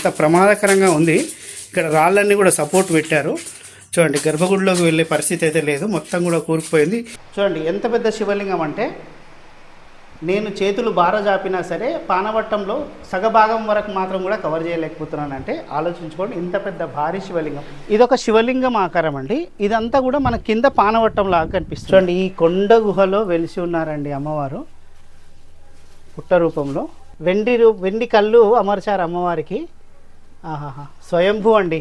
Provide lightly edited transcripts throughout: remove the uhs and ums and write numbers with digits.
అంత ప్రమాదకరంగా ఉంది. ఇక్కడ రాళ్ళన్నీ కూడా సపోర్ట్ పెట్టారు. చూడండి, గర్భగుడిలోకి వెళ్ళే పరిస్థితి అయితే లేదు, మొత్తం కూడా కూరుకుపోయింది. చూడండి ఎంత పెద్ద శివలింగం అంటే, నేను చేతులు బార జాపినా సరే పానవట్టంలో సగభాగం వరకు మాత్రం కూడా కవర్ చేయలేకపోతున్నానంటే ఆలోచించుకోండి, ఇంత పెద్ద భారీ శివలింగం. ఇదొక శివలింగం ఆకారం అండి. ఇదంతా కూడా మన కింద పానవట్టం లాగా కనిపిస్తుంది. చూడండి, ఈ కొండ గుహలో వెలిసి ఉన్నారండి అమ్మవారు పుట్ట రూపంలో. వెండి కళ్ళు అమర్చారు అమ్మవారికి. ఆహాహా, స్వయంభూ అండి.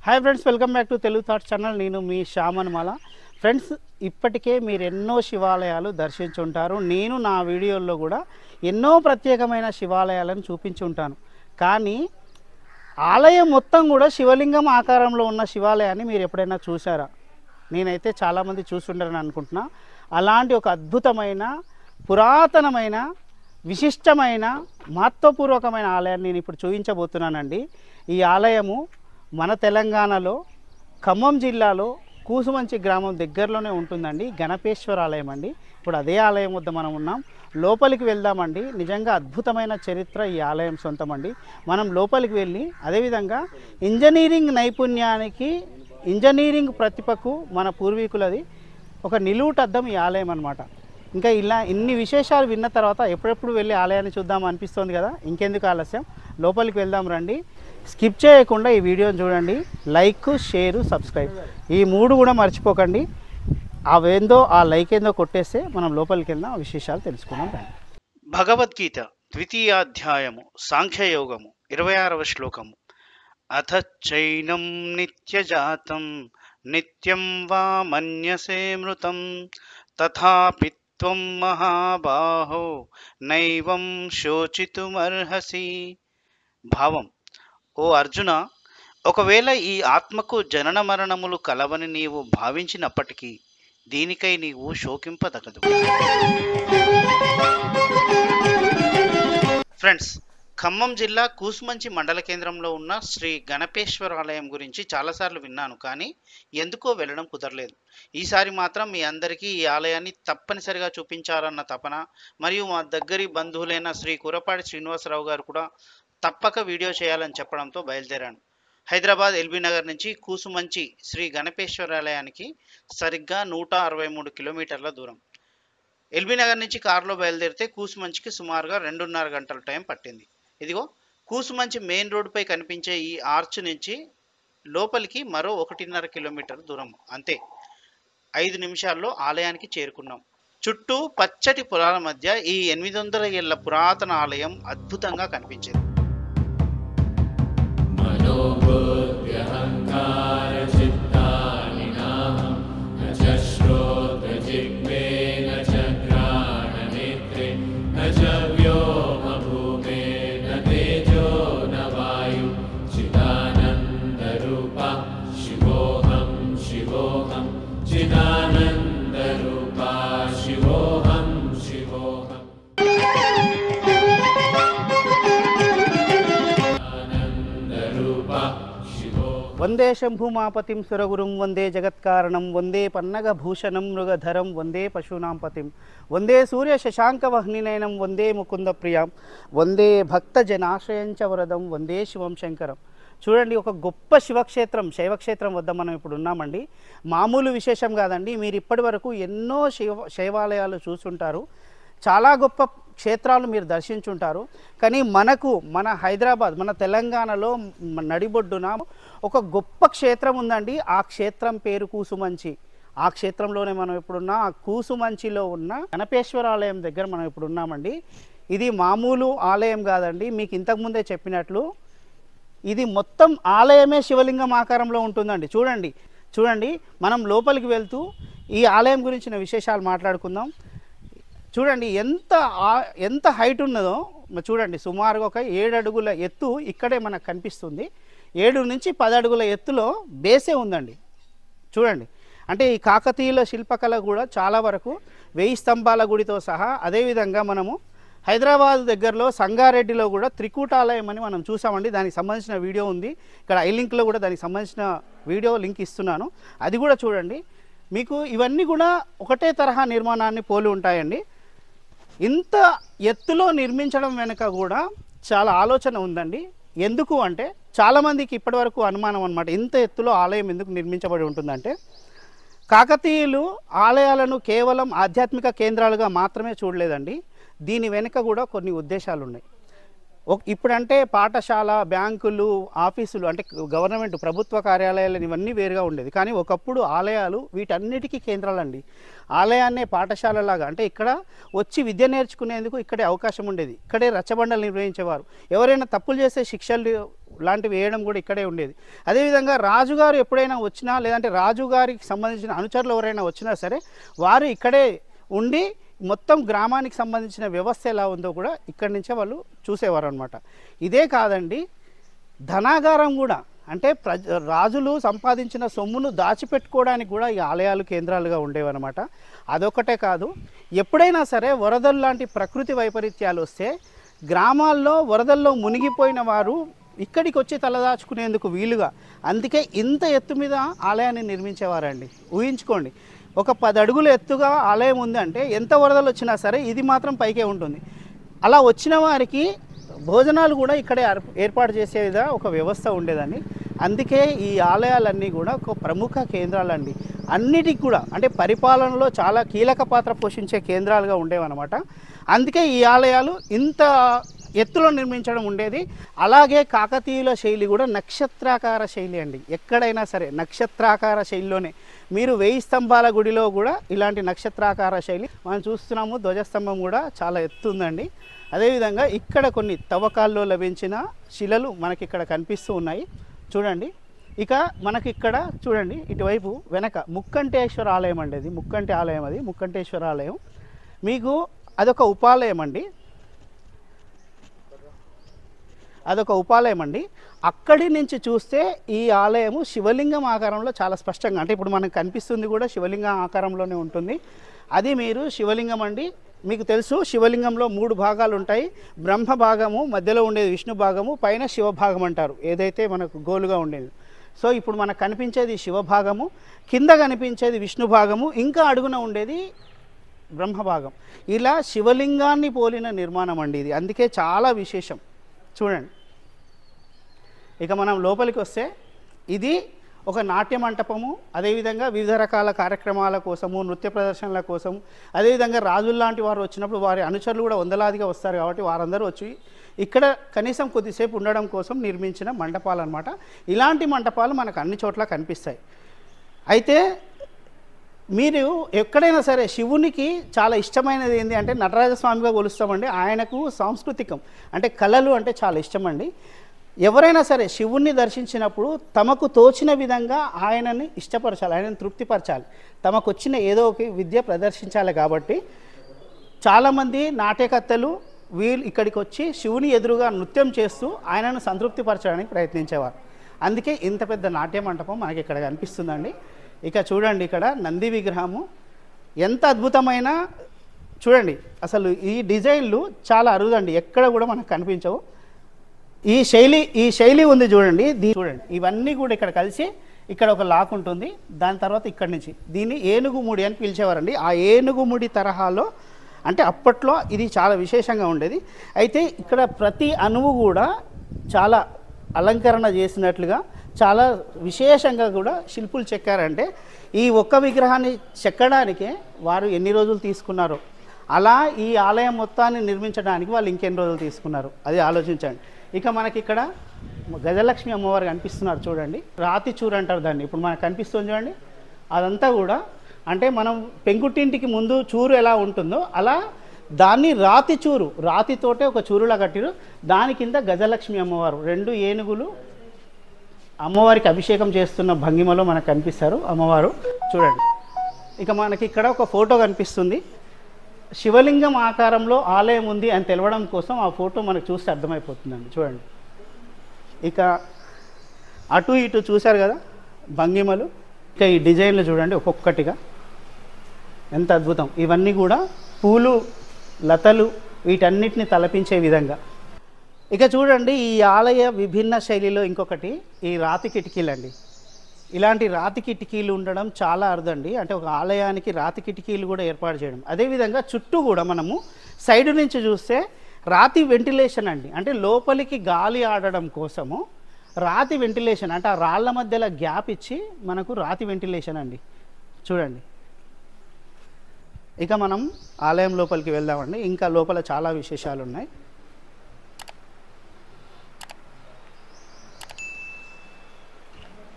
Hi friends, welcome back to Telugu thoughts channel. నేను మీ శ్యామన్మాల. ఫ్రెండ్స్, ఇప్పటికే మీరు ఎన్నో శివాలయాలు దర్శించుంటారు. నేను నా వీడియోల్లో కూడా ఎన్నో ప్రత్యేకమైన శివాలయాలను చూపించుంటాను. కానీ ఆలయం మొత్తం కూడా శివలింగం ఆకారంలో ఉన్న శివాలయాన్ని మీరు ఎప్పుడైనా చూసారా? నేనైతే చాలామంది చూసుంటారని అనుకుంటున్నా. అలాంటి ఒక అద్భుతమైన, పురాతనమైన, విశిష్టమైన, మహత్వపూర్వకమైన ఆలయాన్ని నేను ఇప్పుడు చూపించబోతున్నానండి. ఈ ఆలయము మన తెలంగాణలో ఖమ్మం జిల్లాలో కూసుమంచి గ్రామం దగ్గరలోనే ఉంటుందండి. గణపేశ్వర ఆలయం అండి. ఇప్పుడు అదే ఆలయం వద్ద మనం ఉన్నాం. లోపలికి వెళ్దామండి. నిజంగా అద్భుతమైన చరిత్ర ఈ ఆలయం సొంతం అండి. మనం లోపలికి వెళ్ళి అదేవిధంగా ఇంజనీరింగ్ నైపుణ్యానికి, ఇంజనీరింగ్ ప్రతిభకు మన పూర్వీకులది ఒక నిలువుటద్దం ఈ ఆలయం అన్నమాట. ఇంకా ఇలా ఇన్ని విశేషాలు విన్న తర్వాత ఎప్పుడెప్పుడు వెళ్ళి ఆలయాన్ని చూద్దాం అనిపిస్తుంది కదా. ఇంకెందుకు ఆలస్యం, లోపలికి వెళ్దాం రండి. స్కిప్ చేయకుండా ఈ వీడియోని చూడండి. లైక్, షేరు, సబ్స్క్రైబ్ ఈ మూడు కూడా మర్చిపోకండి. అవేందో ఆ లైక్ ఏందో కొట్టేస్తే మనం లోపలికి వెళ్దాం, ఆ విశేషాలు తెలుసుకుందాం రండి. భగవద్గీత ద్వితీయాధ్యాయము సాంఖ్యయోగము 26వ శ్లోకము. అథ చైనం నిత్యజాతం నిత్యం వా మన్యసే మృతం తథాపి త్వం మహాబాహో నైవం శోచితుమర్హసి. భావం: ఓ అర్జున, ఒకవేళ ఈ ఆత్మకు జనన మరణములు కలవని నీవు భావించినప్పటికీ దీనికై నీవు శోకింపదగదు. ఫ్రెండ్స్, ఖమ్మం జిల్లా కూసుమంచి మండల కేంద్రంలో ఉన్న శ్రీ గణపేశ్వర ఆలయం గురించి చాలాసార్లు విన్నాను, కానీ ఎందుకో వెళ్ళడం కుదరలేదు. ఈసారి మాత్రం మీ అందరికీ ఈ ఆలయాన్ని తప్పనిసరిగా చూపించాలన్న తపన, మరియు మా దగ్గరి బంధువులైన శ్రీ కురపాటి శ్రీనివాసరావు గారు కూడా తప్పక వీడియో చేయాలని చెప్పడంతో బయలుదేరాను. హైదరాబాద్ ఎల్బీ నగర్ నుంచి కూసుమంచి శ్రీ గణపేశ్వర ఆలయానికి సరిగ్గా 163 కిలోమీటర్ల దూరం. ఎల్బీ నగర్ నుంచి కారులో బయలుదేరితే కూసుమంచికి సుమారుగా 2.5 గంటల టైం పట్టింది. ఇదిగో కూసుమంచి మెయిన్ రోడ్డుపై కనిపించే ఈ ఆర్చ్ నుంచి లోపలికి మరో 1.5 కిలోమీటర్ దూరం. అంతే, 5 నిమిషాల్లో ఆలయానికి చేరుకున్నాం. చుట్టూ పచ్చటి పొలాల మధ్య ఈ 800 ఏళ్ల పురాతన ఆలయం అద్భుతంగా కనిపించింది. వందే శంభుమాపతిం సురగురుం వందే జగత్కారణం వందే పన్నగభూషణం మృగధరం వందే పశూనాంపతిం వందే సూర్య శశాంకవహ్నినయనం వందే ముకుంద ప్రియాం వందే భక్తజనాశ్రయంచ వరదం వందే శివం శంకరం. చూడండి, ఒక గొప్ప శివక్షేత్రం, శైవక్షేత్రం వద్ద మనం ఇప్పుడు ఉన్నామండి. మామూలు విశేషం కాదండి. మీరు ఇప్పటి వరకు ఎన్నో శైవాలయాలు చూసుంటారు, చాలా గొప్ప క్షేత్రాలు మీరు దర్శించుంటారు. కానీ మన హైదరాబాద్, మన తెలంగాణలో నడిబొడ్డున ఒక గొప్ప క్షేత్రం ఉందండి. ఆ క్షేత్రం పేరు కూసుమంచి. ఆ క్షేత్రంలోనే మనం ఇప్పుడున్న ఆ కూసుమంచిలో ఉన్న గణపేశ్వర ఆలయం దగ్గర మనం ఇప్పుడు ఉన్నామండి. ఇది మామూలు ఆలయం కాదండి. మీకు ఇంతకుముందే చెప్పినట్లు ఇది మొత్తం ఆలయమే శివలింగం ఆకారంలో ఉంటుందండి. చూడండి, మనం లోపలికి వెళ్తూ ఈ ఆలయం గురించిన విశేషాలు మాట్లాడుకుందాం. చూడండి ఎంత హైట్ ఉన్నదో చూడండి. సుమారుగా ఒక 7 అడుగుల ఎత్తు ఇక్కడే మనకు కనిపిస్తుంది. 7 నుంచి 10 అడుగుల ఎత్తులో బేసే ఉందండి. చూడండి, అంటే ఈ కాకతీయుల శిల్పకళ కూడా చాలా వరకు 1000 స్తంభాల గుడితో సహా, అదేవిధంగా మనము హైదరాబాద్ దగ్గరలో సంగారెడ్డిలో కూడా త్రికూటాలయం అని మనం చూసామండి. దానికి సంబంధించిన వీడియో ఉంది ఇక్కడ, ఐ లింక్లో కూడా దానికి సంబంధించిన వీడియో లింక్ ఇస్తున్నాను, అది కూడా చూడండి. మీకు ఇవన్నీ కూడా ఒకటే తరహా నిర్మాణాన్ని పోలి ఉంటాయండి. ఇంత ఎత్తులో నిర్మించడం వెనుక కూడా చాలా ఆలోచన ఉందండి. ఎందుకు అంటే చాలామందికి ఇప్పటివరకు అనుమానం అనమాట, ఇంత ఎత్తులో ఆలయం ఎందుకు నిర్మించబడి ఉంటుందంటే కాకతీయులు ఆలయాలను కేవలం ఆధ్యాత్మిక కేంద్రాలుగా మాత్రమే చూడలేదండి. దీని వెనుక కూడా కొన్ని ఉద్దేశాలు ఉన్నాయి. ఇప్పుడంటే పాఠశాల, బ్యాంకులు, ఆఫీసులు అంటే గవర్నమెంట్ ప్రభుత్వ కార్యాలయాలు ఇవన్నీ వేరుగా ఉండేది. కానీ ఒకప్పుడు ఆలయాలు వీటన్నిటికీ కేంద్రాలండి. ఆలయాన్నే పాఠశాలలాగా అంటే ఇక్కడ వచ్చి విద్య నేర్చుకునేందుకు ఇక్కడే అవకాశం ఉండేది. ఇక్కడే రచ్చబండలు నిర్వహించేవారు. ఎవరైనా తప్పులు చేసే శిక్షలు లాంటివి వేయడం కూడా ఇక్కడే ఉండేది. అదేవిధంగా రాజుగారు ఎప్పుడైనా వచ్చినా లేదంటే రాజుగారికి సంబంధించిన అనుచరులు ఎవరైనా వచ్చినా సరే వారు ఇక్కడే ఉండి మొత్తం గ్రామానికి సంబంధించిన వ్యవస్థ ఎలా ఉందో కూడా ఇక్కడి నుంచే వాళ్ళు చూసేవారు అనమాట. ఇదే కాదండి, ధనాగారం కూడా అంటే రాజులు సంపాదించిన సొమ్మును దాచిపెట్టుకోవడానికి కూడా ఈ ఆలయాలు కేంద్రాలుగా ఉండేవన్నమాట. అదొకటే కాదు, ఎప్పుడైనా సరే వరదలు లాంటి ప్రకృతి వైపరీత్యాలు వస్తే గ్రామాల్లో వరదల్లో మునిగిపోయిన వారు ఇక్కడికి వచ్చి తలదాచుకునేందుకు వీలుగా అందుకే ఇంత ఎత్తు మీద ఆలయాన్ని నిర్మించేవారండి. ఊహించుకోండి, ఒక 10 అడుగుల ఎత్తుగా ఆలయం ఉంది అంటే ఎంత వరదలు వచ్చినా సరే ఇది మాత్రం పైకే ఉంటుంది. అలా వచ్చిన వారికి భోజనాలు కూడా ఇక్కడే ఏర్పాటు చేసేదా ఒక వ్యవస్థ ఉండేదండి. అందుకే ఈ ఆలయాలన్నీ కూడా ఒక ప్రముఖ కేంద్రాలండి. అన్నిటికి కూడా అంటే పరిపాలనలో చాలా కీలక పాత్ర పోషించే కేంద్రాలుగా ఉండేవన్నమాట. అందుకే ఈ ఆలయాలు ఇంత ఎత్తులో నిర్మించడం ఉండేది. అలాగే కాకతీయుల శైలి కూడా నక్షత్రాకార శైలి అండి. ఎక్కడైనా సరే నక్షత్రాకార శైలిలోనే మీరు 1000 స్తంభాల గుడిలో కూడా ఇలాంటి నక్షత్రాకార శైలి మనం చూస్తున్నాము. ధ్వజస్తంభం కూడా చాలా ఎత్తు ఉందండి. అదేవిధంగా ఇక్కడ కొన్ని తవ్వకాల్లో లభించిన శిలలు మనకి ఇక్కడ కనిపిస్తూ ఉన్నాయి చూడండి. ఇక మనకి ఇక్కడ చూడండి ఇటువైపు వెనక ముక్కంటేశ్వర ఆలయం అండి. అది ముక్కంటి ఆలయం, అది ముక్కంటేశ్వర ఆలయం. మీకు అదొక ఉపాలయం అండి, అదొక ఉపాలయం అండి. అక్కడి నుంచి చూస్తే ఈ ఆలయము శివలింగం ఆకారంలో చాలా స్పష్టంగా అంటే ఇప్పుడు మనకు కనిపిస్తుంది కూడా శివలింగం ఆకారంలోనే ఉంటుంది. అది మీరు శివలింగం అండి. మీకు తెలుసు శివలింగంలో 3 భాగాలు ఉంటాయి. బ్రహ్మ భాగము, మధ్యలో ఉండేది విష్ణు భాగము, పైన శివ భాగం అంటారు ఏదైతే మనకు గోలుగా ఉండేది. సో ఇప్పుడు మనకు కనిపించేది శివ భాగము, కింద కనిపించేది విష్ణు భాగము, ఇంకా అడుగున ఉండేది బ్రహ్మ భాగం. ఇలా శివలింగాన్ని పోలిన నిర్మాణం అండి ఇది. అందుకే చాలా విశేషం చూడండి. ఇక మనం లోపలికి వస్తే ఇది ఒక నాట్య మంటపము. అదేవిధంగా వివిధ రకాల కార్యక్రమాల కోసము, నృత్య ప్రదర్శనల కోసం, అదేవిధంగా రాజుల్లాంటి వారు వచ్చినప్పుడు వారి అనుచరులు కూడా వందలాదిగా వస్తారు కాబట్టి వారందరూ వచ్చి ఇక్కడ కనీసం కొద్దిసేపు ఉండడం కోసం నిర్మించిన మంటపాలు అన్నమాట. ఇలాంటి మంటపాలు మనకు అన్ని చోట్ల కనిపిస్తాయి. అయితే మీరు ఎక్కడైనా సరే శివునికి చాలా ఇష్టమైనది ఏంటి అంటే నటరాజస్వామిగా కొలుస్తామండి. ఆయనకు సాంస్కృతికం అంటే కళలు అంటే చాలా ఇష్టమండి. ఎవరైనా సరే శివుణ్ణి దర్శించినప్పుడు తమకు తోచిన విధంగా ఆయనని ఇష్టపరచాలి, ఆయనను తృప్తిపరచాలి, తమకు వచ్చిన ఏదో ఒక విద్య ప్రదర్శించాలి. కాబట్టి చాలామంది నాట్యకర్తలు వీళ్ళు ఇక్కడికి వచ్చి శివుని ఎదురుగా నృత్యం చేస్తూ ఆయనను సంతృప్తిపరచడానికి ప్రయత్నించేవారు. అందుకే ఇంత పెద్ద నాట్య మంటపం మనకి ఇక్కడ కనిపిస్తుందండి. ఇక చూడండి, ఇక్కడ నంది విగ్రహము ఎంత అద్భుతమైన చూడండి. అసలు ఈ డిజైన్లు చాలా అరుదండి, ఎక్కడ కూడా మనకు కనిపించవు. ఈ శైలి ఉంది చూడండి. చూడండి ఇవన్నీ కూడా ఇక్కడ కలిసి ఇక్కడ ఒక లాక్ ఉంటుంది. దాని తర్వాత ఇక్కడి నుంచి దీన్ని ఏనుగుముడి అని పిలిచేవారండి. ఆ ఏనుగుముడి తరహాలో అంటే అప్పట్లో ఇది చాలా విశేషంగా ఉండేది. అయితే ఇక్కడ ప్రతి అణువు కూడా చాలా అలంకరణ చేసినట్లుగా చాలా విశేషంగా కూడా శిల్పులు చెక్కారంటే ఈ ఒక్క విగ్రహాన్ని చెక్కడానికే వారు ఎన్ని రోజులు తీసుకున్నారో, అలా ఈ ఆలయం మొత్తాన్ని నిర్మించడానికి వాళ్ళు ఇంకెన్ని రోజులు తీసుకున్నారు అది ఆలోచించండి. ఇక మనకి ఇక్కడ గజలక్ష్మి అమ్మవారు కనిపిస్తున్నారు చూడండి. రాతి చూరు అంటారు దాన్ని. ఇప్పుడు మనకు కనిపిస్తుంది చూడండి. అదంతా కూడా అంటే మనం పెంకుటింటికి ముందు చూరు ఎలా ఉంటుందో అలా దాన్ని రాతి చూరు, రాతితోటే ఒక చూరులా కట్టిరు. దాని కింద గజలక్ష్మి అమ్మవారు 2 ఏనుగులు అమ్మవారికి అభిషేకం చేస్తున్న భంగిమలో మనకు కనిపిస్తారు అమ్మవారు చూడండి. ఇక మనకి ఇక్కడ ఒక ఫోటో కనిపిస్తుంది. శివలింగం ఆకారంలో ఆలయం ఉంది అని తెలవడం కోసం ఆ ఫోటో మనకు చూస్తే అర్థమైపోతుందండి చూడండి. ఇక అటు ఇటు చూశారు కదా భంగిమలు. ఇక ఈ డిజైన్లు చూడండి ఒక్కొక్కటిగా ఎంత అద్భుతం. ఇవన్నీ కూడా పూలు, లతలు వీటన్నిటిని తలపించే విధంగా. ఇక చూడండి ఈ ఆలయ విభిన్న శైలిలో ఇంకొకటి ఈ రాతి కిటికీలండి. ఇలాంటి రాతి కిటికీలు ఉండడం చాలా అరుదండి. అంటే ఒక ఆలయానికి రాతి కిటికీలు కూడా ఏర్పాటు చేయడం. అదేవిధంగా చుట్టూ కూడా మనము సైడ్ నుంచి చూస్తే రాతి వెంటిలేషన్ అండి, అంటే లోపలికి గాలి ఆడడం కోసము రాతి వెంటిలేషన్, అంటే ఆ రాళ్ళ మధ్యలో గ్యాప్ ఇచ్చి మనకు రాతి వెంటిలేషన్ అండి. చూడండి, ఇక మనం ఆలయం లోపలికి వెళ్దామండి. ఇంకా లోపల చాలా విశేషాలు ఉన్నాయి.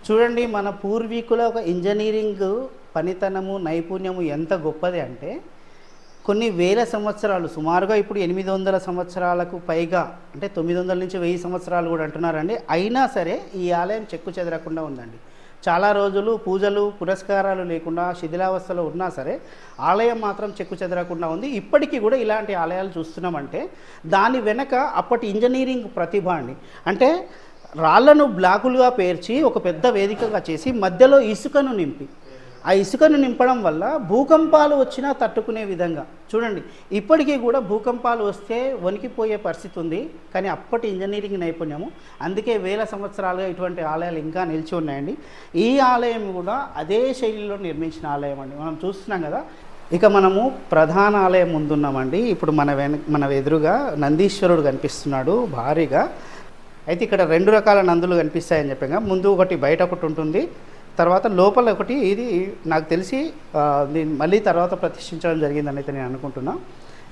చూడండి, మన పూర్వీకుల ఒక ఇంజనీరింగ్ పనితనము నైపుణ్యము ఎంత గొప్పది అంటే కొన్ని వేల సంవత్సరాలు, సుమారుగా ఇప్పుడు 800 సంవత్సరాలకు పైగా, అంటే 900 నుంచి 1000 సంవత్సరాలు కూడా అంటున్నారండి, అయినా సరే ఈ ఆలయం చెక్కు చెదరకుండా ఉందండి. చాలా రోజులు పూజలు పురస్కారాలు లేకుండా శిథిలావస్థలో ఉన్నా సరే ఆలయం మాత్రం చెక్కు చెదరకుండా ఉంది. ఇప్పటికీ కూడా ఇలాంటి ఆలయాలు చూస్తున్నామంటే దాని వెనక అప్పటి ఇంజనీరింగ్ ప్రతిభ అండి. అంటే రాళ్లను బ్లాకులుగా పేర్చి ఒక పెద్ద వేదికగా చేసి మధ్యలో ఇసుకను నింపి, ఆ ఇసుకను నింపడం వల్ల భూకంపాలు వచ్చినా తట్టుకునే విధంగా. చూడండి, ఇప్పటికీ కూడా భూకంపాలు వస్తే వణికిపోయే పరిస్థితి ఉంది, కానీ అప్పటి ఇంజనీరింగ్ నైపుణ్యము, అందుకే వేల సంవత్సరాలుగా ఇటువంటి ఆలయాలు ఇంకా నిలిచి ఉన్నాయండి. ఈ ఆలయం కూడా అదే శైలిలో నిర్మించిన ఆలయం అండి. మనం చూస్తున్నాం కదా. ఇక మనము ప్రధాన ఆలయం ముందున్నామండి. ఇప్పుడు మన ఎదురుగా నందీశ్వరుడు కనిపిస్తున్నాడు భారీగా. అయితే ఇక్కడ 2 రకాల నందులు కనిపిస్తాయని చెప్పాక, ముందు ఒకటి బయట ఒకటి ఉంటుంది, తర్వాత లోపల ఒకటి. ఇది నాకు తెలిసి దీన్ని మళ్ళీ తర్వాత ప్రతిష్ఠించడం జరిగిందని అయితే నేను అనుకుంటున్నా.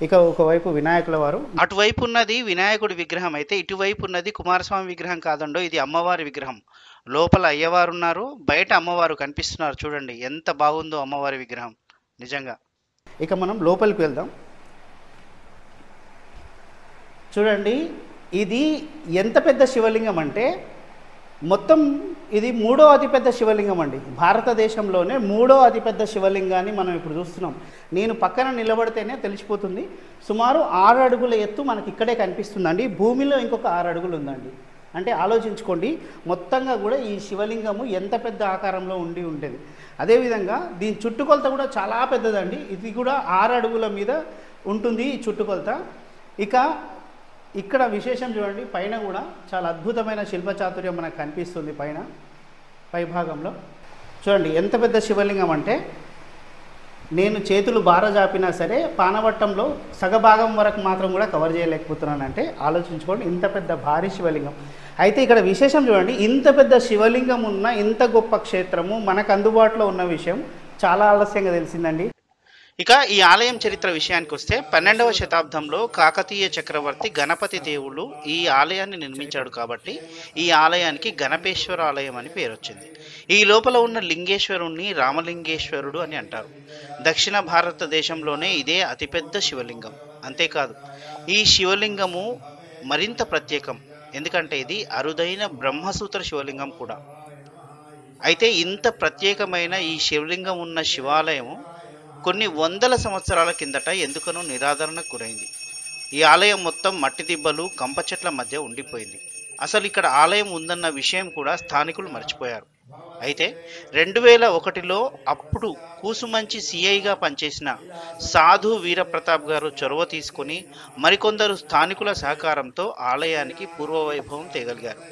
ఇక ఒకవైపు వినాయకుల వారు, అటువైపు ఉన్నది వినాయకుడి విగ్రహం, అయితే ఇటువైపు ఉన్నది కుమారస్వామి విగ్రహం కాదండో, ఇది అమ్మవారి విగ్రహం. లోపల అయ్యవారు ఉన్నారు, బయట అమ్మవారు కనిపిస్తున్నారు. చూడండి ఎంత బాగుందో అమ్మవారి విగ్రహం నిజంగా. ఇక మనం లోపలికి వెళ్దాం. చూడండి, ఇది ఎంత పెద్ద శివలింగం అంటే మొత్తం ఇది 3వ అతిపెద్ద శివలింగం అండి. భారతదేశంలోనే 3వ అతిపెద్ద శివలింగాన్ని మనం ఇప్పుడు చూస్తున్నాం. నేను పక్కన నిలబడితేనే తెలిసిపోతుంది. సుమారు 6 అడుగుల ఎత్తు మనకి ఇక్కడే కనిపిస్తుందండి. భూమిలో ఇంకొక 6 అడుగులు ఉందండి. అంటే ఆలోచించుకోండి, మొత్తంగా కూడా ఈ శివలింగము ఎంత పెద్ద ఆకారంలో ఉండేది. అదేవిధంగా దీని చుట్టుకొలత కూడా చాలా పెద్దదండి. ఇది కూడా 6 అడుగుల మీద ఉంటుంది ఈ చుట్టుకొలత. ఇక ఇక్కడ విశేషం చూడండి, పైన కూడా చాలా అద్భుతమైన శిల్పచాతుర్యం మనకు కనిపిస్తుంది. పై భాగంలో చూడండి ఎంత పెద్ద శివలింగం అంటే నేను చేతులు బారజాపినా సరే పానవట్టంలో సగభాగం వరకు మాత్రం కూడా కవర్ చేయలేకపోతున్నానంటే ఆలోచించుకోండి, ఇంత పెద్ద భారీ శివలింగం. అయితే ఇక్కడ విశేషం చూడండి, ఇంత పెద్ద శివలింగం ఉన్న ఇంత గొప్ప క్షేత్రము మనకు అందుబాటులో ఉన్న విషయం చాలా ఆలస్యంగా తెలిసిందండి. ఇక ఈ ఆలయం చరిత్ర విషయానికి వస్తే 12వ శతాబ్దంలో కాకతీయ చక్రవర్తి గణపతి దేవుడు ఈ ఆలయాన్ని నిర్మించాడు కాబట్టి ఈ ఆలయానికి గణపేశ్వర ఆలయం అని పేరు వచ్చింది. ఈ లోపల ఉన్న లింగేశ్వరుణ్ణి రామలింగేశ్వరుడు అని అంటారు. దక్షిణ భారతదేశంలోనే ఇదే అతిపెద్ద శివలింగం. అంతేకాదు, ఈ శివలింగము మరింత ప్రత్యేకం, ఎందుకంటే ఇది అరుదైన బ్రహ్మసూత్ర శివలింగం కూడా. అయితే ఇంత ప్రత్యేకమైన ఈ శివలింగం ఉన్న శివాలయము కొన్ని వందల సంవత్సరాల కిందట ఎందుకనో నిరాదరణకు గురైంది. ఈ ఆలయం మొత్తం మట్టి దిబ్బలు కంప చెట్ల మధ్య ఉండిపోయింది. అసలు ఇక్కడ ఆలయం ఉందన్న విషయం కూడా స్థానికులు మర్చిపోయారు. అయితే 2001లో అప్పుడు కూసుమంచి సిఐగా పనిచేసిన సాధు వీరప్రతాప్ గారు చొరవ తీసుకుని మరికొందరు స్థానికుల సహకారంతో ఆలయానికి పూర్వవైభవం తేగలిగారు.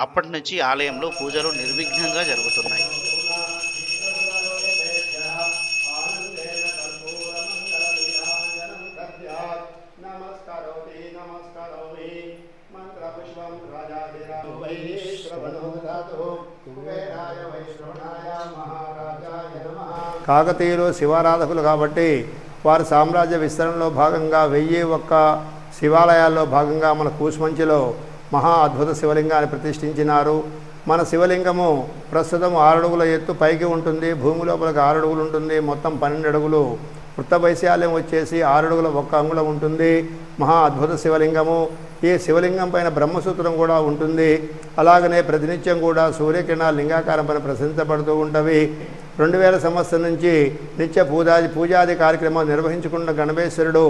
అప్పటి నుంచి ఆలయంలో పూజలు నిర్విఘ్నంగా జరుగుతున్నాయి. కాకతీయులు శివారాధకులు కాబట్టి వారి సామ్రాజ్య విస్తరణలో భాగంగా 1001 శివాలయాల్లో భాగంగా మన కూసుమంచిలో మహా అద్భుత శివలింగాన్ని ప్రతిష్ఠించినారు. మన శివలింగము ప్రస్తుతం 6 అడుగుల ఎత్తు పైకి ఉంటుంది, భూమి లోపలికి 6 అడుగులు ఉంటుంది, మొత్తం 12 అడుగులు. వృత్త వైశాల్యం వచ్చేసి 6 అడుగుల 1 అంగుళం ఉంటుంది. మహా అద్భుత శివలింగము. ఈ శివలింగం పైన బ్రహ్మసూత్రం కూడా ఉంటుంది. అలాగనే ప్రతినిత్యం కూడా సూర్యకిరణాలు లింగాకారం పైన ప్రశంసపడుతూ ఉంటవి. 2000 సంవత్సరం నుంచి నిత్య పూజాది కార్యక్రమాలు నిర్వహించుకున్న గణపేశ్వరుడు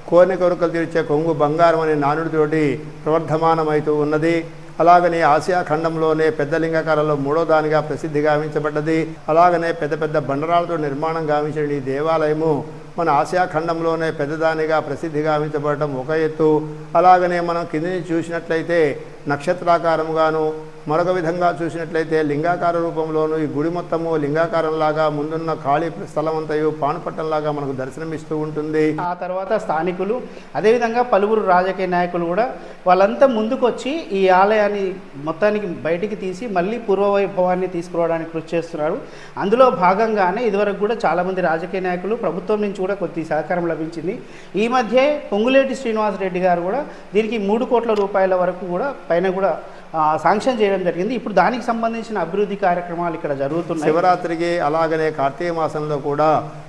కోరిన కోరికలు తీర్చే కొంగు బంగారం అనే నానుడితోటి ప్రవర్ధమానమవుతూ ఉన్నది. అలాగనే ఆసియా ఖండంలోనే పెద్ద లింగాకారంలో 3వ దానిగా ప్రసిద్ధి గావించబడ్డది. అలాగనే పెద్ద పెద్ద బండరాలతో నిర్మాణం గావించిన ఈ దేవాలయము మన ఆసియా ఖండంలోనే పెద్దదానిగా ప్రసిద్ధి గావించబడటం ఒక ఎత్తు. అలాగనే మనం కింది నుంచి చూసినట్లయితే నక్షత్రాకారముగాను మరొక విధంగా చూసినట్లయితే లింగాకార రూపంలోనూ ఈ గుడి మొత్తము లింగాకారంలాగా ముందున్న ఖాళీ స్థలం అంతయు పానుపట్టంలాగా మనకు దర్శనమిస్తూ ఉంటుంది. ఆ తర్వాత స్థానికులు అదేవిధంగా పలువురు రాజకీయ నాయకులు కూడా వాళ్ళంతా ముందుకొచ్చి ఈ ఆలయాన్ని మొత్తానికి బయటికి తీసి మళ్ళీ పూర్వవైభవాన్ని తీసుకురావడానికి కృషి చేస్తున్నారు. అందులో భాగంగానే ఇదివరకు కూడా చాలామంది రాజకీయ నాయకులు ప్రభుత్వం నుంచి కూడా కొద్ది సహకారం లభించింది. ఈ మధ్య పొంగులేటి శ్రీనివాసరెడ్డి గారు కూడా దీనికి 3 కోట్ల రూపాయల వరకు కూడా పైన కూడా శాంక్షన్ చేయడం జరిగింది. ఇప్పుడు దానికి సంబంధించిన అభివృద్ధి కార్యక్రమాలు ఇక్కడ జరుగుతున్నాయి. శివరాత్రికి అలాగనే కార్తీక మాసంలో కూడా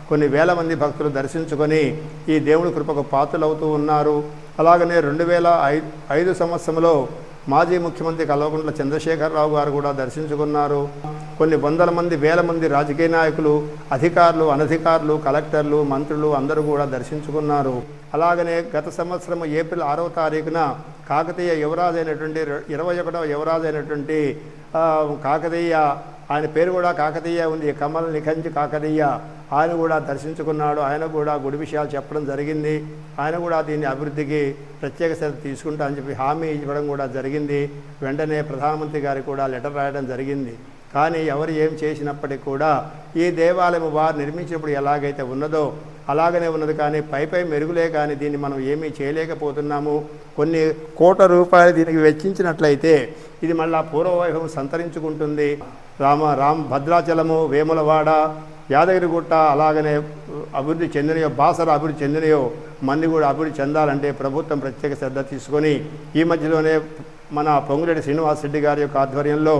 కొన్ని వేల మంది భక్తులు దర్శించుకొని ఈ దేవుడి కృపకు పాత్రలవుతూ ఉన్నారు. అలాగనే 2005 సంవత్సరంలో మాజీ ముఖ్యమంత్రి కల్వకుంట్ల చంద్రశేఖరరావు గారు కూడా దర్శించుకున్నారు. కొన్ని వందల మంది వేల మంది రాజకీయ నాయకులు, అధికారులు, అనధికారులు, కలెక్టర్లు, మంత్రులు అందరూ కూడా దర్శించుకున్నారు. అలాగనే గత సంవత్సరం ఏప్రిల్ 6వ తారీఖున కాకతీయ యువరాజు అయినటువంటి 21వ యువరాజు అయినటువంటి కాకతీయ, ఆయన పేరు కూడా కాకతీయ ఉంది, కమల్ నిఖంజ్ కాకతీయ, ఆయన కూడా దర్శించుకున్నాడు. ఆయన కూడా గుడి విషయాలు చెప్పడం జరిగింది. ఆయన కూడా దీన్ని అభివృద్ధికి ప్రత్యేక శ్రద్ధ తీసుకుంటా అని చెప్పి హామీ ఇవ్వడం కూడా జరిగింది. వెంటనే ప్రధానమంత్రి గారికి కూడా లెటర్ రాయడం జరిగింది. కానీ ఎవరు ఏం చేసినప్పటికీ కూడా ఈ దేవాలయం వారు నిర్మించినప్పుడు ఎలాగైతే ఉన్నదో అలాగనే ఉన్నది. కానీ పై మెరుగులే కానీ దీన్ని మనం ఏమీ చేయలేకపోతున్నాము. కొన్ని కోట్ల రూపాయలు దీనికి వెచ్చించినట్లయితే ఇది మళ్ళా పూర్వవైభవం సంతరించుకుంటుంది. భద్రాచలము, వేములవాడ, యాదగిరిగుట్ట అలాగనే అభివృద్ధి చెందినయో, బాసర అభివృద్ధి చెందినయో మంది కూడా అభివృద్ధి చెందాలంటే ప్రభుత్వం ప్రత్యేక శ్రద్ధ తీసుకొని ఈ మధ్యలోనే మన పొంగులేటి శ్రీనివాసరెడ్డి గారి యొక్క ఆధ్వర్యంలో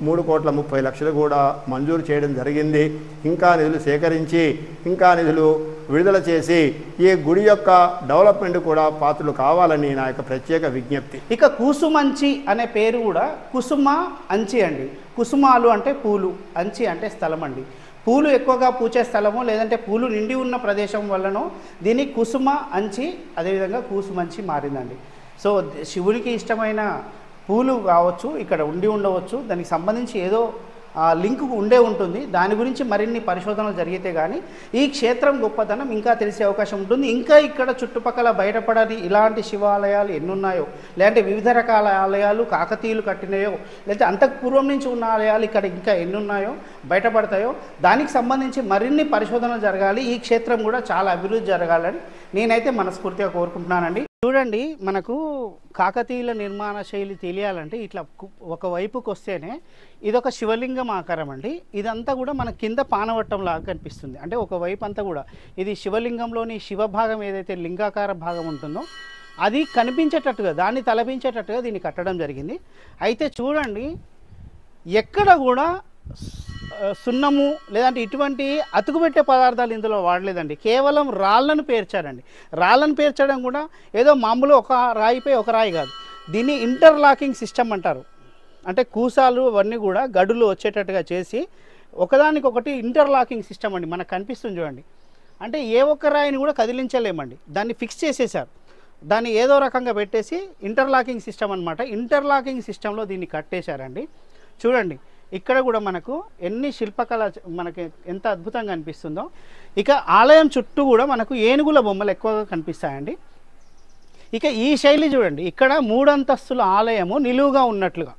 3,30,00,000 కూడా మంజూరు చేయడం జరిగింది. ఇంకా నిధులు సేకరించి ఇంకా నిధులు విడుదల చేసి ఈ గుడి యొక్క డెవలప్మెంట్ కూడా పాత్రలు కావాలని నా యొక్క ప్రత్యేక విజ్ఞప్తి. ఇక కుసుమంచి అనే పేరు కూడా కుసుమ అంచి అండి. కుసుమాలు అంటే పూలు, అంచి అంటే స్థలం అండి. పూలు ఎక్కువగా పూచే స్థలము లేదంటే పూలు నిండి ఉన్న ప్రదేశం వల్లనో దీన్ని కుసుమ అంచి అదేవిధంగా కుసుమంచి మారిందండి. సో శివుడికి ఇష్టమైన పూలు కావచ్చు, ఇక్కడ ఉండవచ్చు, దానికి సంబంధించి ఏదో లింక్ ఉండే ఉంటుంది. దాని గురించి మరిన్ని పరిశోధనలు జరిగితే కానీ ఈ క్షేత్రం గొప్పతనం ఇంకా తెలిసే అవకాశం ఉంటుంది. ఇంకా ఇక్కడ చుట్టుపక్కల బయటపడని ఇలాంటి శివాలయాలు ఎన్నున్నాయో, లేదంటే వివిధ రకాల ఆలయాలు కాకతీయులు కట్టినాయో, లేదంటే అంతకు పూర్వం నుంచి ఉన్న ఆలయాలు ఇక్కడ ఇంకా ఎన్నున్నాయో బయటపడతాయో దానికి సంబంధించి మరిన్ని పరిశోధనలు జరగాలి. ఈ క్షేత్రం కూడా చాలా అభివృద్ధి జరగాలని నేనైతే మనస్ఫూర్తిగా కోరుకుంటున్నానండి. చూడండి, మనకు కాకతీయుల నిర్మాణ శైలి తెలియాలంటే ఇట్లా ఒకవైపుకి వస్తేనే ఇదొక శివలింగం ఆకారం అండి. ఇదంతా కూడా మన కింద పానవట్టం లాగా కనిపిస్తుంది. అంటే ఒకవైపు అంతా కూడా ఇది శివలింగంలోని శివభాగం ఏదైతే లింగాకార భాగం ఉంటుందో అది కనిపించేటట్టుగా, దాన్ని తలపించేటట్టుగా దీన్ని కట్టడం జరిగింది. అయితే చూడండి, ఎక్కడ కూడా సున్నము లేదంటే ఇటువంటి అతుకుపెట్టే పదార్థాలు ఇందులో వాడలేదండి. కేవలం రాళ్లను పేర్చారండి. రాళ్లను పేర్చడం కూడా ఏదో మామూలు ఒక రాయిపై ఒక రాయి కాదు, దీన్ని ఇంటర్లాకింగ్ సిస్టమ్ అంటారు. అంటే కూసాలు అవన్నీ కూడా గడులు వచ్చేటట్టుగా చేసి ఒకదానికొకటి ఇంటర్లాకింగ్ సిస్టమ్ అండి. మనకు కనిపిస్తుంది చూడండి. అంటే ఏ ఒక్క రాయిని కూడా కదిలించలేమండి, దాన్ని ఫిక్స్ చేసేసారు. దాన్ని ఏదో రకంగా పెట్టేసి ఇంటర్లాకింగ్ సిస్టమ్ అనమాట. ఇంటర్లాకింగ్ సిస్టంలో దీన్ని కట్టేశారండి. చూడండి, ఇక్కడ కూడా మనకు ఎన్ని శిల్పకళ మనకి ఎంత అద్భుతంగా అనిపిస్తుందో. ఇక ఆలయం చుట్టూ కూడా మనకు ఏనుగుల బొమ్మలు ఎక్కువగా కనిపిస్తాయండి. ఇక ఈ శైలి చూడండి, ఇక్కడ 3 అంతస్తుల ఆలయము నిలువుగా ఉన్నట్లుగా,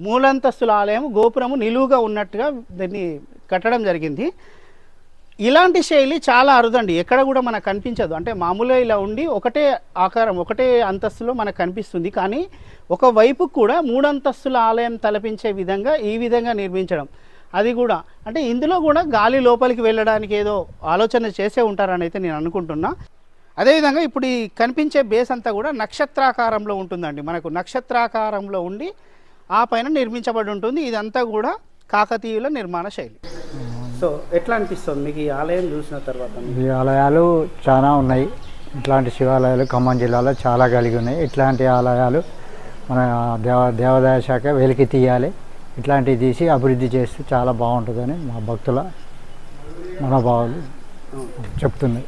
3 అంతస్తుల ఆలయం గోపురము నిలువుగా ఉన్నట్టుగా దీన్ని కట్టడం జరిగింది. ఇలాంటి శైలి చాలా అరుదండి, ఎక్కడ కూడా మనకు కనిపించదు. అంటే మామూలుగా ఇలా ఉండి ఒకటే ఆకారం ఒకటే అంతస్తులో మనకు కనిపిస్తుంది. కానీ ఒకవైపు కూడా 3 అంతస్తుల ఆలయం తలపించే విధంగా ఈ విధంగా నిర్మించడం, అది కూడా అంటే ఇందులో కూడా గాలి లోపలికి వెళ్ళడానికి ఏదో ఆలోచన చేసే ఉంటారని అయితే నేను అనుకుంటున్నా. అదేవిధంగా ఇప్పుడు ఈ కనిపించే బేస్ అంతా కూడా నక్షత్రాకారంలో ఉంటుందండి. మనకు నక్షత్రాకారంలో ఉండి ఆ పైన నిర్మించబడి ఉంటుంది. ఇదంతా కూడా కాకతీయుల నిర్మాణ శైలి. సో ఎట్లా అనిపిస్తుంది మీకు ఈ ఆలయం చూసిన తర్వాత? ఈ ఆలయాలు చాలా ఉన్నాయి. ఇట్లాంటి శివాలయాలు ఖమ్మం జిల్లాలో చాలా కలిగి ఉన్నాయి. ఇట్లాంటి ఆలయాలు మన దేవాదాయ శాఖ వెలికి తీయాలి. ఇట్లాంటివి తీసి అభివృద్ధి చేస్తే చాలా బాగుంటుందని మా భక్తుల మనోభావాలు చెప్తున్నాయి.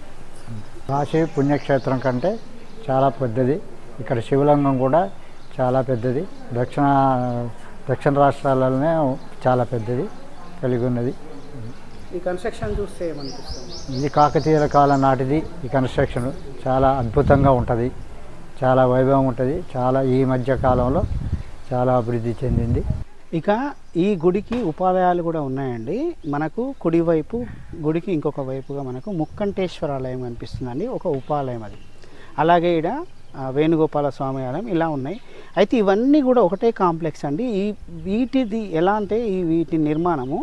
కాశీ పుణ్యక్షేత్రం కంటే చాలా పెద్దది. ఇక్కడ శివలింగం కూడా చాలా పెద్దది. దక్షిణ రాష్ట్రాలలోనే చాలా పెద్దది కలిగి ఉన్నది. ఈ కన్స్ట్రక్షన్ చూస్తే ఏమనిపిస్తుంది? ఇది కాకతీయుల కాలం నాటిది. ఈ కన్స్ట్రక్షన్ చాలా అద్భుతంగా ఉంటుంది, చాలా వైభవం ఉంటుంది. చాలా ఈ మధ్య కాలంలో చాలా అభివృద్ధి చెందింది. ఇక ఈ గుడికి ఉపాలయాలు కూడా ఉన్నాయండి. మనకు కుడివైపు గుడికి ఇంకొక వైపుగా మనకు ముక్కంటేశ్వర ఆలయం కనిపిస్తుందండి, ఒక ఉపాలయం అది. అలాగే ఇక్కడ వేణుగోపాల స్వామి ఆలయం ఇలా ఉన్నాయి. అయితే ఇవన్నీ కూడా ఒకటే కాంప్లెక్స్ అండి. వీటిది ఎలా అంటే వీటి నిర్మాణము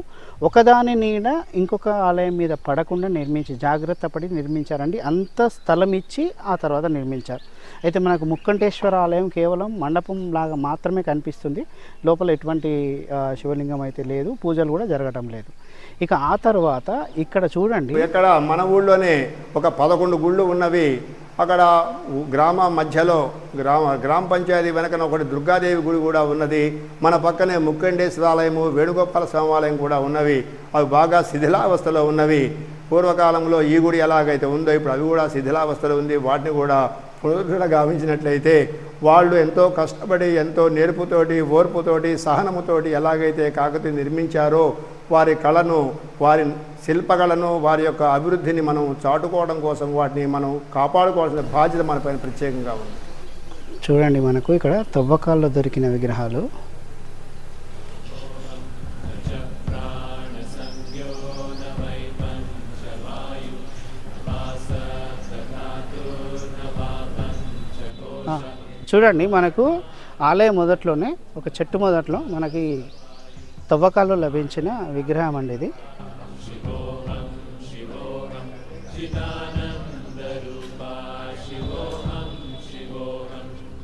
ఒకదాని నీడ ఇంకొక ఆలయం మీద పడకుండా జాగ్రత్త పడి నిర్మించారండి. అంత స్థలం ఇచ్చి ఆ తర్వాత నిర్మించారు. అయితే మనకు ముక్కంటేశ్వర ఆలయం కేవలం మండపం లాగా మాత్రమే కనిపిస్తుంది. లోపల ఎటువంటి శివలింగం అయితే లేదు, పూజలు కూడా జరగటం లేదు. ఇక ఆ తర్వాత ఇక్కడ చూడండి, ఇక్కడ మన ఊళ్ళోనే ఒక 11 గుళ్ళు ఉన్నవి. అక్కడ గ్రామ మధ్యలో గ్రామ పంచాయతీ వెనకన ఒకటి దుర్గాదేవి గుడి కూడా ఉన్నది. మన పక్కనే ముక్కండేశ్వర ఆలయము, వేణుగోపాల స్వామి ఆలయం కూడా ఉన్నవి. అవి బాగా శిథిలావస్థలో ఉన్నవి. పూర్వకాలంలో ఈ గుడి ఎలాగైతే ఉందో ఇప్పుడు అవి కూడా శిథిలావస్థలో ఉంది. వాటిని కూడా పునరుద్ధరణ గావించినట్లయితే వాళ్ళు ఎంతో కష్టపడి ఎంతో నేర్పుతోటి ఓర్పుతోటి సహనముతోటి ఎలాగైతే కాకతీయులు నిర్మించారో వారి కళను, వారి శిల్పకళను, వారి యొక్క అభివృద్ధిని మనం చాటుకోవడం కోసం వాటిని మనం కాపాడుకోవాల్సిన బాధ్యత మన పైన ప్రత్యేకంగా ఉంది. చూడండి మనకు ఇక్కడ తవ్వకాల్లో దొరికిన విగ్రహాలు. చూడండి మనకు ఆలయం మొదట్లోనే ఒక చెట్టు మొదట్లో మనకి తవ్వకాల్లో లభించిన విగ్రహం అండి ఇది.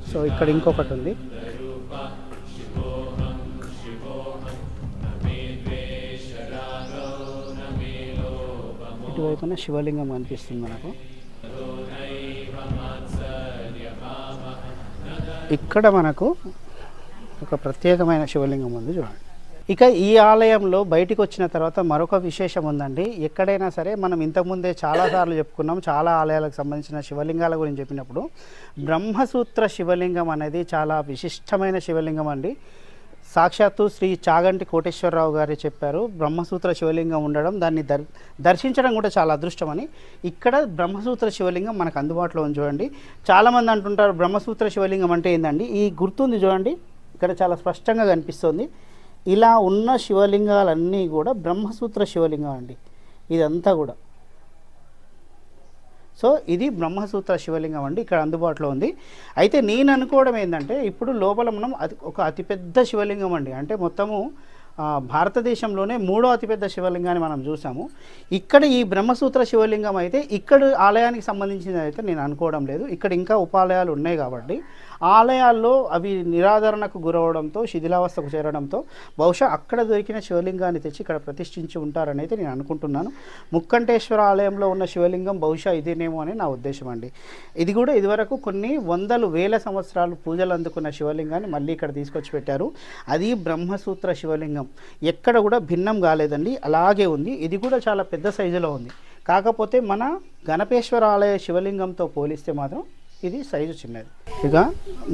సో ఇక్కడ ఇంకొకటి ఉంది. ఇటువైపున శివలింగం కనిపిస్తుంది మనకు. ఇక్కడ మనకు ఒక ప్రత్యేకమైన శివలింగం ఉంది చూడండి. ఇక ఈ ఆలయంలో బయటికి వచ్చిన తర్వాత మరొక విశేషం ఉందండి. ఎక్కడైనా సరే మనం ఇంతకుముందే చాలాసార్లు చెప్పుకున్నాం, చాలా ఆలయాలకు సంబంధించిన శివలింగాల గురించి చెప్పినప్పుడు బ్రహ్మసూత్ర శివలింగం అనేది చాలా విశిష్టమైన శివలింగం అండి. సాక్షాత్తు శ్రీ చాగంటి కోటేశ్వరరావు గారు చెప్పారు బ్రహ్మసూత్ర శివలింగం ఉండడం, దాన్ని దర్శించడం కూడా చాలా అదృష్టమని. ఇక్కడ బ్రహ్మసూత్ర శివలింగం మనకు అందుబాటులో ఉంది చూడండి. చాలామంది అంటుంటారు బ్రహ్మసూత్ర శివలింగం అంటే ఏందండి, ఈ గుర్తుంది చూడండి, ఇక్కడ చాలా స్పష్టంగా కనిపిస్తుంది. ఇలా ఉన్న శివలింగాలన్నీ కూడా బ్రహ్మసూత్ర శివలింగం అండి ఇదంతా కూడా. సో ఇది బ్రహ్మసూత్ర శివలింగం అండి, ఇక్కడ అందుబాటులో ఉంది. అయితే నేను అనుకోవడం ఏంటంటే ఇప్పుడు లోపల మనం ఒక అతిపెద్ద శివలింగం అండి, అంటే మొత్తము భారతదేశంలోనే 3వ అతిపెద్ద శివలింగాన్ని మనం చూసాము. ఇక్కడ ఈ బ్రహ్మసూత్ర శివలింగం అయితే ఇక్కడ ఆలయానికి సంబంధించినది అయితే నేను అనుకోవడం లేదు. ఇక్కడ ఇంకా ఉపాలయాలు ఉన్నాయి కాబట్టి ఆలయాల్లో అవి నిరాదరణకు గురవడంతో శిథిలావస్థకు చేరడంతో బహుశా అక్కడ దొరికిన శివలింగాన్ని తెచ్చి ఇక్కడ ప్రతిష్ఠించి ఉంటారని అయితే నేను అనుకుంటున్నాను. ముక్కంటేశ్వర ఆలయంలో ఉన్న శివలింగం బహుశా ఇదేనేమో అని నా ఉద్దేశం అండి. ఇది కూడా ఇదివరకు కొన్ని వందలు వేల సంవత్సరాలు పూజలు అందుకున్న శివలింగాన్ని మళ్ళీ ఇక్కడ తీసుకొచ్చి పెట్టారు. అది బ్రహ్మసూత్ర శివలింగం, ఎక్కడ కూడా భిన్నం కాలేదండి, అలాగే ఉంది. ఇది కూడా చాలా పెద్ద సైజులో ఉంది. కాకపోతే మన గణపేశ్వర ఆలయ శివలింగంతో పోలిస్తే మాత్రం ఇది సైజు చిన్నది. ఇక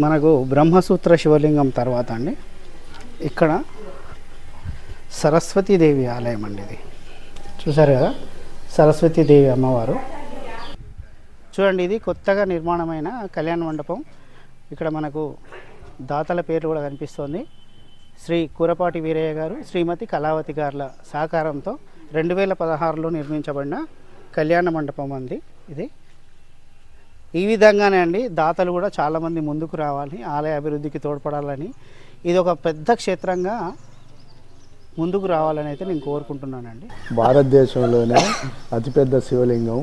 మనకు బ్రహ్మసూత్ర శివలింగం తర్వాత అండి ఇక్కడ సరస్వతీదేవి ఆలయం అండి. ఇది చూసారు కదా, సరస్వతీదేవి అమ్మవారు. చూడండి ఇది కొత్తగా నిర్మాణమైన కళ్యాణ మండపం. ఇక్కడ మనకు దాతల పేరు కూడా కనిపిస్తోంది. శ్రీ కూరపాటి వీరయ్య గారు, శ్రీమతి కళావతి గారుల సహకారంతో 2016లో నిర్మించబడిన కళ్యాణ మండపం అండి ఇది. ఈ విధంగానే అండి దాతలు కూడా చాలామంది ముందుకు రావాలి, ఆలయ అభివృద్ధికి తోడ్పడాలని, ఇది ఒక పెద్ద క్షేత్రంగా ముందుకు రావాలని అయితే నేను కోరుకుంటున్నానండి. భారతదేశంలోనే అతిపెద్ద శివలింగం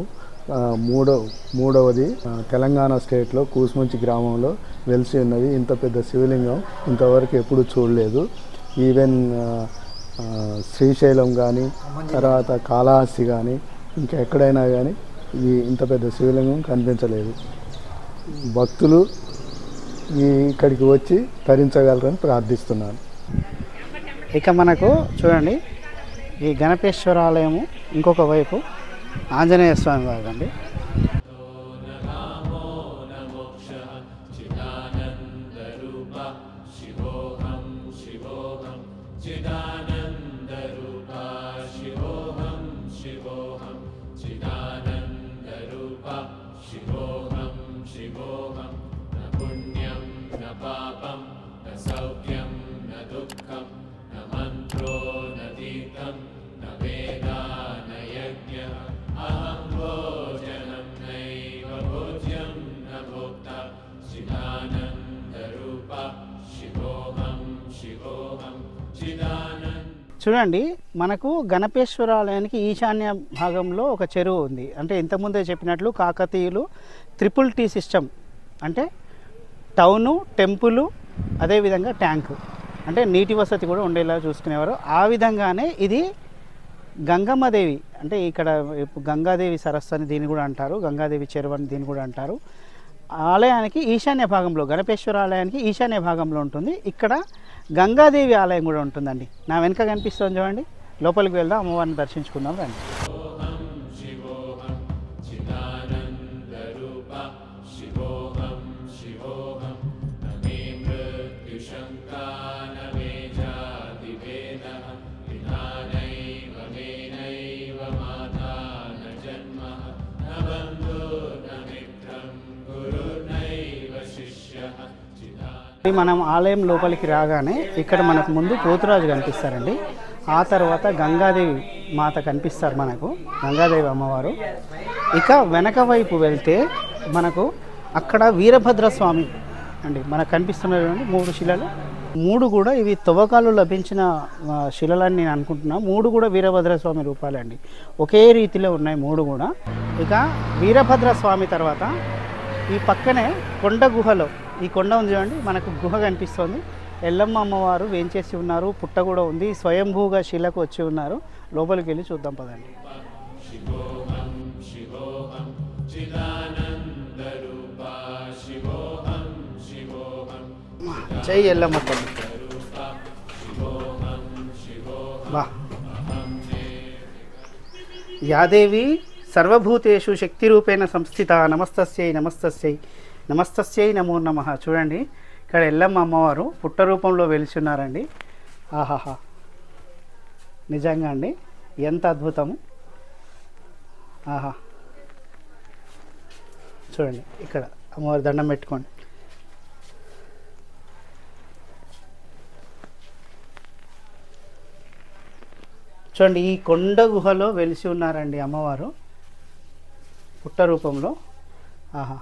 మూడవది తెలంగాణ స్టేట్లో కూసుమంచి గ్రామంలో వెలిసి ఉన్నది. ఇంత పెద్ద శివలింగం ఇంతవరకు ఎప్పుడు చూడలేదు. ఈవెన్ శ్రీశైలం కానీ తర్వాత కాళహస్తి కానీ ఇంకా ఎక్కడైనా కానీ ఇంత పెద్ద శివలింగం కనిపించలేదు. భక్తులు ఇక్కడికి వచ్చి తరించగలరని ప్రార్థిస్తున్నాను. ఇక మనకు చూడండి ఈ గణపేశ్వర ఆలయము ఇంకొక వైపు ఆంజనేయ స్వామి వారు అండి. शिवोऽहं न पुण्यं न पापं न सौख्यं చూడండి, మనకు గణపేశ్వర ఆలయానికి ఈశాన్య భాగంలో ఒక చెరువు ఉంది. అంటే ఇంతకుముందే చెప్పినట్లు కాకతీయులు TTT సిస్టమ్, అంటే టౌను, టెంపుల్, అదేవిధంగా ట్యాంకు, అంటే నీటి వసతి కూడా ఉండేలా చూసుకునేవారు. ఆ విధంగానే ఇది గంగమ్మదేవి, అంటే ఇక్కడ గంగాదేవి సరస్సు అని దీన్ని కూడా అంటారు, గంగాదేవి చెరువు అని దీన్ని కూడా అంటారు. ఆలయానికి ఈశాన్య భాగంలో, గణపేశ్వర ఆలయానికి ఈశాన్య భాగంలో ఉంటుంది. ఇక్కడ గంగాదేవి ఆలయం కూడా ఉంటుందండి. నా వెనుక కనిపిస్తుంది చూడండి. లోపలికి వెళ్దాం, అమ్మవారిని దర్శించుకుందాం రండి. మనం ఆలయం లోపలికి రాగానే ఇక్కడ మనకు ముందు పోతురాజు కనిపిస్తారండి. ఆ తర్వాత గంగాదేవి మాత కనిపిస్తారు మనకు, గంగాదేవి అమ్మవారు. ఇక వెనక వైపు వెళ్తే మనకు అక్కడ వీరభద్రస్వామి అండి మనకు కనిపిస్తున్నటువంటి 3 శిలలు. 3 కూడా ఇవి తవ్వకాలు లభించిన శిలలని నేను అనుకుంటున్నాను. 3 కూడా వీరభద్రస్వామి రూపాలండి, ఒకే రీతిలో ఉన్నాయి 3 కూడా. ఇక వీరభద్రస్వామి తర్వాత ఈ పక్కనే కొండ గుహలో, ఈ కొండ ఉంది చూడండి, మనకు గుహ కనిపిస్తుంది. ఎల్లమ్మ అమ్మవారు వేంచేసి ఉన్నారు, పుట్ట కూడా ఉంది, స్వయంభూగా శిలకు వచ్చి ఉన్నారు. లోపలికి వెళ్ళి చూద్దాం పదండి. జై ఎల్లమ్మ తల్లి. బా యాదేవి సర్వభూతేషు శక్తి రూపేణ సంస్థిత నమస్తస్యై నమస్తస్యై నమస్తస్యై నమో నమః. చూడండి, ఇక్కడ ఎల్లమ్మ అమ్మవారు పుట్ట రూపంలో వెలిచున్నారండి. ఆహాహా, నిజంగా అండి ఎంత అద్భుతము. ఆహా, చూడండి ఇక్కడ అమ్మవారి దండం పెట్టుకోండి. చూడండి, ఈ కొండ గుహలో వెలిసి ఉన్నారండి అమ్మవారు పుట్ట రూపంలో. ఆహా,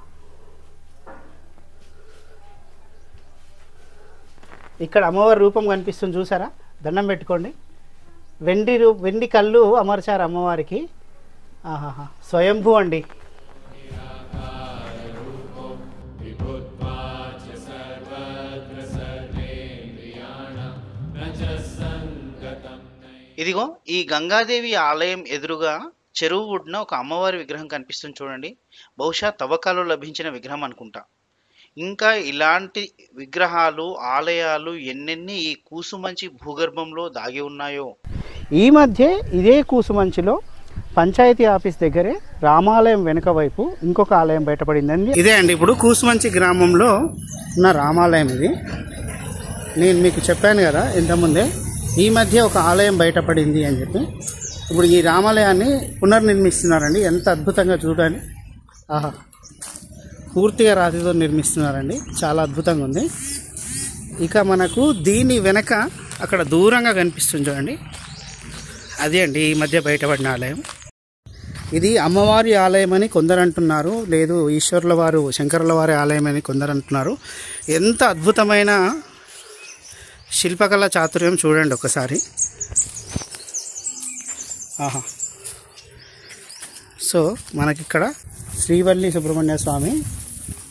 ఇక్కడ అమ్మవారి రూపం కనిపిస్తుంది చూసారా, దండం పెట్టుకోండి. వెండి కళ్ళు అమర్చారు అమ్మవారికి. ఆహాహా, స్వయంభూ అండి. ఇదిగో ఈ గంగాదేవి ఆలయం ఎదురుగా చెరువు ఒడ్డున ఒక అమ్మవారి విగ్రహం కనిపిస్తుంది చూడండి. బహుశా తవ్వకాలు లభించిన విగ్రహం అనుకుంటా. ఇంకా ఇలాంటి విగ్రహాలు, ఆలయాలు ఎన్నెన్ని ఈ కూసుమంచి భూగర్భంలో దాగి ఉన్నాయో. ఈ మధ్య ఇదే కూసుమంచిలో పంచాయతీ ఆఫీస్ దగ్గరే రామాలయం వెనుక వైపు ఇంకొక ఆలయం బయటపడిందండి. ఇదే అండి ఇప్పుడు కూసుమంచి గ్రామంలో ఉన్న రామాలయం ఇది. నేను మీకు చెప్పాను కదా ఇంతకుముందే, ఈ మధ్య ఒక ఆలయం బయటపడింది అని చెప్పి. ఇప్పుడు ఈ రామాలయాన్ని పునర్నిర్మిస్తున్నారండి. ఎంత అద్భుతంగా చూడండి. ఆహా, పూర్తిగా రాతితో నిర్మిస్తున్నారండి, చాలా అద్భుతంగా ఉంది. ఇక మనకు దీని వెనక అక్కడ దూరంగా కనిపిస్తుంది చూడండి, అదే అండి ఈ మధ్య బయటపడిన ఆలయం. ఇది అమ్మవారి ఆలయం అని కొందరు అంటున్నారు, లేదు ఈశ్వరుల వారు శంకరుల వారి ఆలయం అని కొందరు అంటున్నారు. ఎంత అద్భుతమైన శిల్పకళ చాతుర్యం చూడండి ఒకసారి. ఆహా, సో మనకిక్కడ శ్రీవల్లి సుబ్రహ్మణ్య స్వామి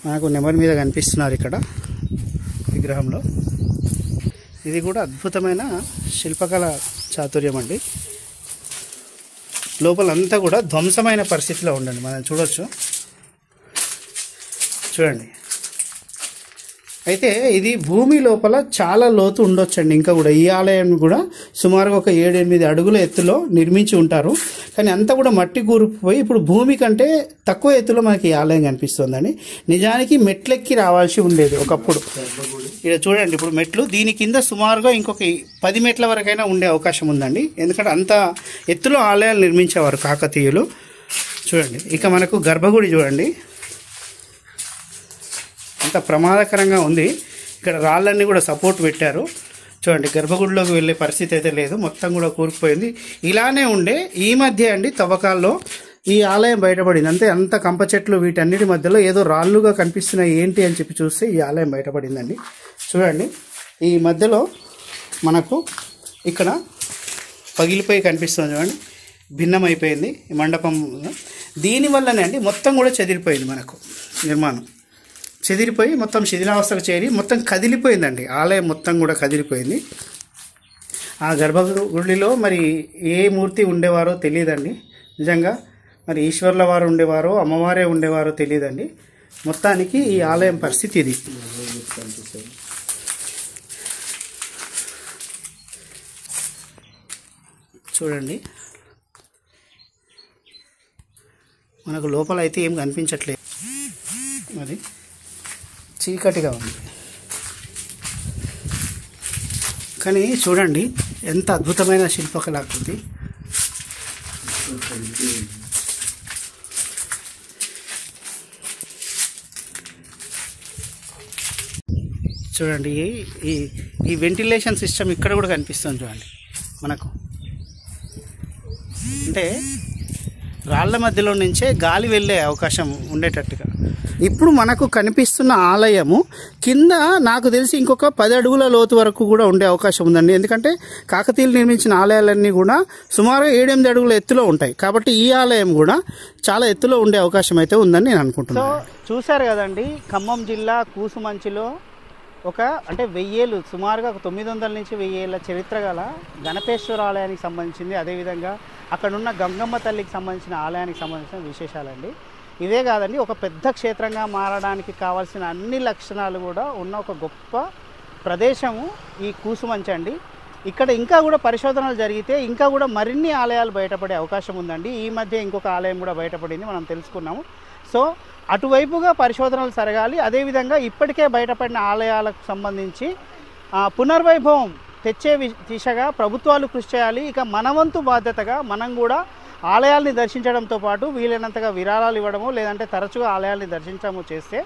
మనకు నెమలి మీద కనిపిస్తున్నారు ఇక్కడ విగ్రహంలో. ఇది కూడా అద్భుతమైన శిల్పకళ చాతుర్యం అండి. లోపలంతా కూడా ధ్వంసమైన పరిస్థితిలో ఉండండి, మనం చూడొచ్చు. చూడండి, అయితే ఇది భూమి లోపల చాలా లోతు ఉండొచ్చండి. ఇంకా కూడా ఈ ఆలయం కూడా సుమారుగా ఒక 7-8 అడుగుల ఎత్తులో నిర్మించి ఉంటారు. కానీ అంతా కూడా మట్టి కూరుకుపోయి ఇప్పుడు భూమి కంటే తక్కువ ఎత్తులో మనకి ఈ ఆలయం కనిపిస్తుందండి. నిజానికి మెట్లెక్కి రావాల్సి ఉండేది ఒకప్పుడు. ఇక్కడ చూడండి, ఇప్పుడు మెట్లు దీని కింద సుమారుగా ఇంకొక 10 మెట్ల వరకైనా ఉండే అవకాశం ఉందండి. ఎందుకంటే అంత ఎత్తులో ఆలయాలు నిర్మించేవారు కాకతీయులు. చూడండి, ఇక మనకు గర్భగుడి చూడండి, అంత ప్రమాదకరంగా ఉంది. ఇక్కడ రాళ్ళన్నీ కూడా సపోర్ట్ పెట్టారు. చూడండి, గర్భగుడిలోకి వెళ్ళే పరిస్థితి అయితే లేదు, మొత్తం కూడా కూరుకుపోయింది. ఇలానే ఉండే ఈ మధ్య అండి తవ్వకాల్లో ఈ ఆలయం బయటపడింది. అంతే, అంత కంప చెట్లు వీటన్నిటి మధ్యలో ఏదో రాళ్ళుగా కనిపిస్తున్నాయి ఏంటి అని చెప్పి చూస్తే ఈ ఆలయం బయటపడిందండి. చూడండి, ఈ మధ్యలో మనకు ఇక్కడ పగిలిపోయి కనిపిస్తుంది చూడండి, భిన్నమైపోయింది ఈ మండపం. దీనివల్లనే అండి మొత్తం కూడా చెదిరిపోయింది, మనకు నిర్మాణం చెదిరిపోయి మొత్తం శిథిలావస్థకు చేరి మొత్తం కదిలిపోయిందండి. ఆలయం మొత్తం కూడా కదిలిపోయింది. ఆ గర్భగుడిలో మరి ఏ మూర్తి ఉండేవారో తెలియదండి నిజంగా. మరి ఈశ్వర్ల వారు ఉండేవారో అమ్మవారే ఉండేవారో తెలియదండి. మొత్తానికి ఈ ఆలయం పరిస్థితి ఇది. చూడండి, మనకు లోపల అయితే ఏం కనిపించట్లేదు, మరి చీకటిగా ఉంది. కానీ చూడండి ఎంత అద్భుతమైన శిల్పకళాకృతి. చూడండి ఈ వెంటిలేషన్ సిస్టమ్ ఇక్కడ కూడా కనిపిస్తుంది చూడండి మనకు. అంటే రాళ్ల మధ్యలో నుంచే గాలి వెళ్ళే అవకాశం ఉండేటట్టుగా. ఇప్పుడు మనకు కనిపిస్తున్న ఆలయము కింద నాకు తెలిసి ఇంకొక 10 అడుగుల లోతు వరకు కూడా ఉండే అవకాశం ఉందండి. ఎందుకంటే కాకతీయులు నిర్మించిన ఆలయాలన్నీ కూడా సుమారుగా 7-8 అడుగుల ఎత్తులో ఉంటాయి. కాబట్టి ఈ ఆలయం కూడా చాలా ఎత్తులో ఉండే అవకాశం అయితే ఉందని నేను అనుకుంటున్నాను. సో చూశారు కదండి, ఖమ్మం జిల్లా కూసుమంచిలో అంటే 1000 ఏళ్ళు, సుమారుగా 900 నుంచి 1000 ఏళ్ళ చరిత్ర గల గణపేశ్వర ఆలయానికి సంబంధించింది. అదేవిధంగా అక్కడున్న గంగమ్మ తల్లికి సంబంధించిన ఆలయానికి సంబంధించిన విశేషాలండి. ఇదే కాదండి, ఒక పెద్ద క్షేత్రంగా మారడానికి కావాల్సిన అన్ని లక్షణాలు కూడా ఉన్న ఒక గొప్ప ప్రదేశము ఈ కూసుమంచి అండి. ఇక్కడ ఇంకా కూడా పరిశోధనలు జరిగితే ఇంకా కూడా మరిన్ని ఆలయాలు బయటపడే అవకాశం ఉందండి. ఈ మధ్య ఇంకొక ఆలయం కూడా బయటపడింది, మనం తెలుసుకున్నాము. సో అటువైపుగా పరిశోధనలు జరగాలి. అదేవిధంగా ఇప్పటికే బయటపడిన ఆలయాలకు సంబంధించి పునర్వైభవం తెచ్చే దిశగా ప్రభుత్వాలు కృషి చేయాలి. ఇక మనవంతు బాధ్యతగా మనం కూడా ఆలయాల్ని దర్శించడంతో పాటు వీలైనంతగా విరాళాలు ఇవ్వడము, లేదంటే తరచుగా ఆలయాల్ని దర్శించడము చేస్తే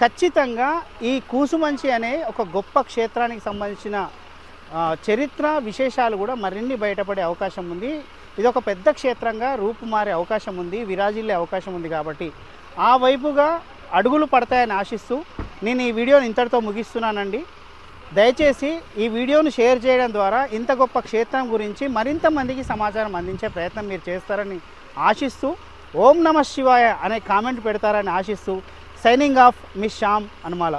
ఖచ్చితంగా ఈ కూసుమంచి అనే ఒక గొప్ప క్షేత్రానికి సంబంధించిన చరిత్ర విశేషాలు కూడా మరిన్ని బయటపడే అవకాశం ఉంది. ఇది ఒక పెద్ద క్షేత్రంగా రూపుమారే అవకాశం ఉంది, విరాజిల్లే అవకాశం ఉంది. కాబట్టి ఆ వైపుగా అడుగులు పడతాయని ఆశిస్తూ నేను ఈ వీడియోని ఇంతటితో ముగిస్తున్నానండి. దయచేసి ఈ వీడియోను షేర్ చేయడం ద్వారా ఇంత గొప్ప క్షేత్రం గురించి మరింత మందికి సమాచారం అందించే ప్రయత్నం మీరు చేస్తారని ఆశిస్తూ, ఓం నమః శివాయ అనే కామెంట్ పెడతారని ఆశిస్తూ signing off miss Shyam Anumala.